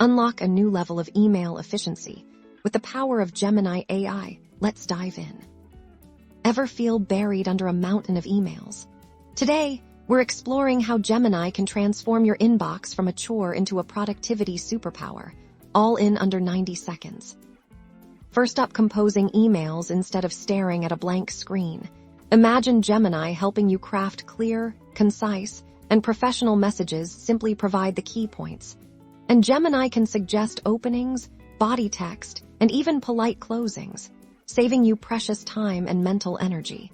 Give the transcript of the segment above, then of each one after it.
Unlock a new level of email efficiency with the power of Gemini AI. Let's dive in. Ever feel buried under a mountain of emails? Today, we're exploring how Gemini can transform your inbox from a chore into a productivity superpower, all in under 90 seconds. First up, composing emails instead of staring at a blank screen. Imagine Gemini helping you craft clear, concise, and professional messages. Simply provide the key points. And Gemini can suggest openings, body text, and even polite closings, saving you precious time and mental energy.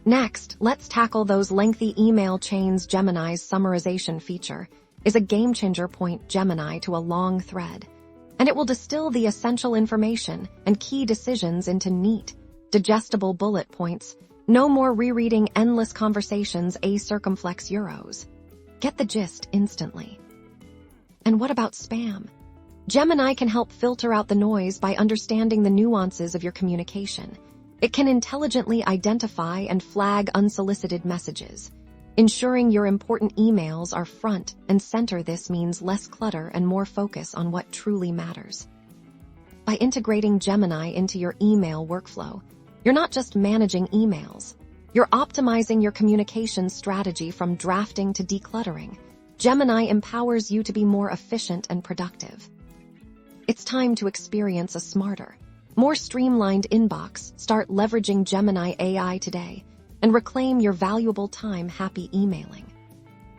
Next, let's tackle those lengthy email chains. Gemini's summarization feature is a game-changer. Point Gemini to a long thread, and it will distill the essential information and key decisions into neat, digestible bullet points. No more rereading endless conversations. A circumflex euros. Get the gist instantly. And what about spam? Gemini can help filter out the noise by understanding the nuances of your communication. It can intelligently identify and flag unsolicited messages, ensuring your important emails are front and center. This means less clutter and more focus on what truly matters. By integrating Gemini into your email workflow, you're not just managing emails, you're optimizing your communication strategy. From drafting to decluttering, Gemini empowers you to be more efficient and productive. It's time to experience a smarter, more streamlined inbox. Start leveraging Gemini AI today and reclaim your valuable time. Happy emailing.